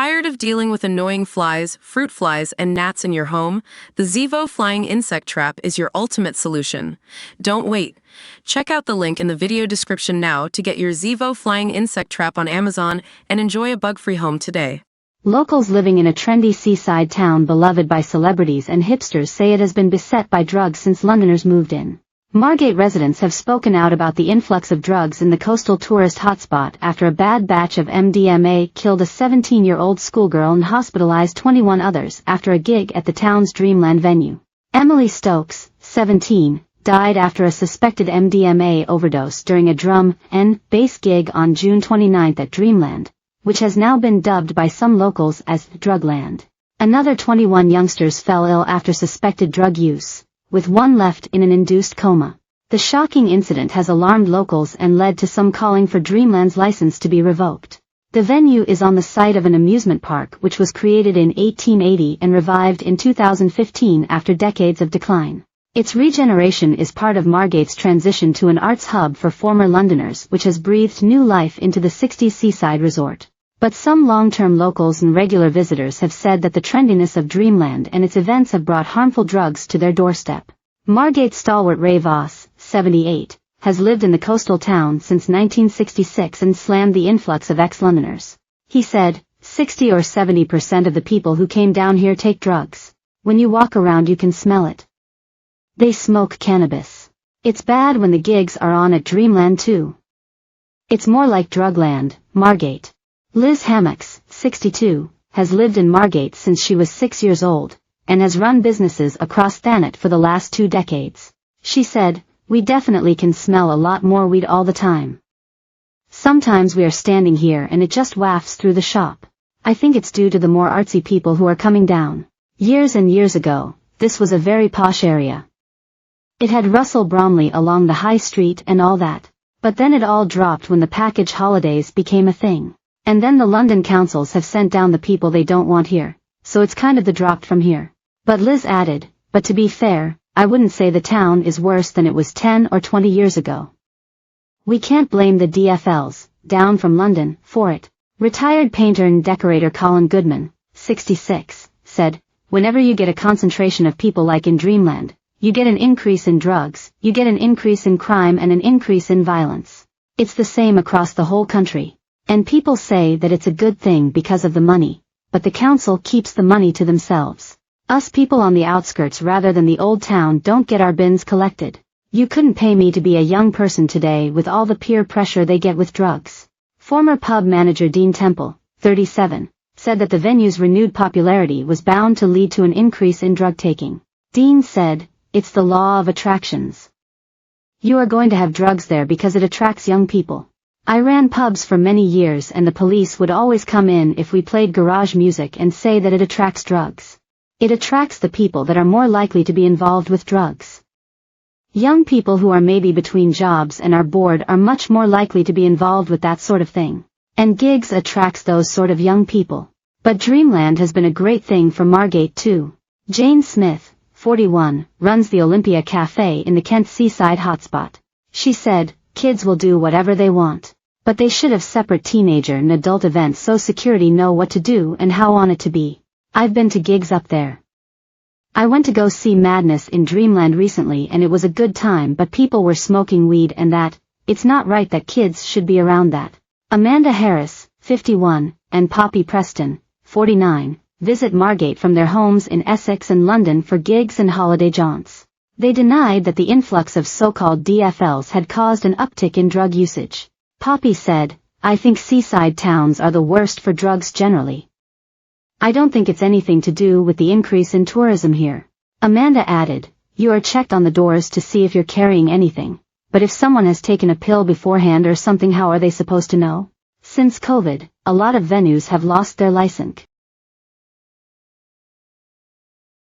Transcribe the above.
Tired of dealing with annoying flies, fruit flies, and gnats in your home? The Zevo Flying Insect Trap is your ultimate solution. Don't wait. Check out the link in the video description now to get your Zevo Flying Insect Trap on Amazon and enjoy a bug-free home today. Locals living in a trendy seaside town beloved by celebrities and hipsters say it has been beset by drugs since Londoners moved in. Margate residents have spoken out about the influx of drugs in the coastal tourist hotspot after a bad batch of MDMA killed a 17-year-old schoolgirl and hospitalized 21 others after a gig at the town's Dreamland venue. Emily Stokes, 17, died after a suspected MDMA overdose during a drum and bass gig on June 29 at Dreamland, which has now been dubbed by some locals as Drugland. Another 21 youngsters fell ill after suspected drug use, with one left in an induced coma. The shocking incident has alarmed locals and led to some calling for Dreamland's license to be revoked. The venue is on the site of an amusement park which was created in 1880 and revived in 2015 after decades of decline. Its regeneration is part of Margate's transition to an arts hub for former Londoners, which has breathed new life into the 60s seaside resort. But some long-term locals and regular visitors have said that the trendiness of Dreamland and its events have brought harmful drugs to their doorstep. Margate stalwart Ray Voss, 78, has lived in the coastal town since 1966 and slammed the influx of ex-Londoners. He said, 60 or 70% of the people who came down here take drugs. When you walk around you can smell it. They smoke cannabis. It's bad when the gigs are on at Dreamland too. It's more like Drugland, Margate. Liz Hammocks, 62, has lived in Margate since she was 6 years old, and has run businesses across Thanet for the last 2 decades. She said, "We definitely can smell a lot more weed all the time. Sometimes we are standing here and it just wafts through the shop. I think it's due to the more artsy people who are coming down. Years and years ago, this was a very posh area. It had Russell Bromley along the high street and all that. But then it all dropped when the package holidays became a thing. And then the London councils have sent down the people they don't want here, so it's kind of the drop from here." But Liz added, "But to be fair, I wouldn't say the town is worse than it was 10 or 20 years ago. We can't blame the DFLs, down from London, for it." Retired painter and decorator Colin Goodman, 66, said, "Whenever you get a concentration of people like in Dreamland, you get an increase in drugs, you get an increase in crime and an increase in violence. It's the same across the whole country. And people say that it's a good thing because of the money, but the council keeps the money to themselves. Us people on the outskirts rather than the old town don't get our bins collected. You couldn't pay me to be a young person today with all the peer pressure they get with drugs." Former pub manager Dean Temple, 37, said that the venue's renewed popularity was bound to lead to an increase in drug taking. Dean said, "It's the law of attractions. You are going to have drugs there because it attracts young people. I ran pubs for many years and the police would always come in if we played garage music and say that it attracts drugs. It attracts the people that are more likely to be involved with drugs. Young people who are maybe between jobs and are bored are much more likely to be involved with that sort of thing. And gigs attracts those sort of young people. But Dreamland has been a great thing for Margate too." Jane Smith, 41, runs the Olympia Cafe in the Kent seaside hotspot. She said, "Kids will do whatever they want. But they should have separate teenager and adult events so security know what to do and how on it to be. I've been to gigs up there. I went to go see Madness in Dreamland recently and it was a good time but people were smoking weed and that, it's not right that kids should be around that." Amanda Harris, 51, and Poppy Preston, 49, visit Margate from their homes in Essex and London for gigs and holiday jaunts. They denied that the influx of so-called DFLs had caused an uptick in drug usage. Poppy said, "I think seaside towns are the worst for drugs generally. I don't think it's anything to do with the increase in tourism here." Amanda added, "You are checked on the doors to see if you're carrying anything, but if someone has taken a pill beforehand or something, how are they supposed to know? Since COVID, a lot of venues have lost their license.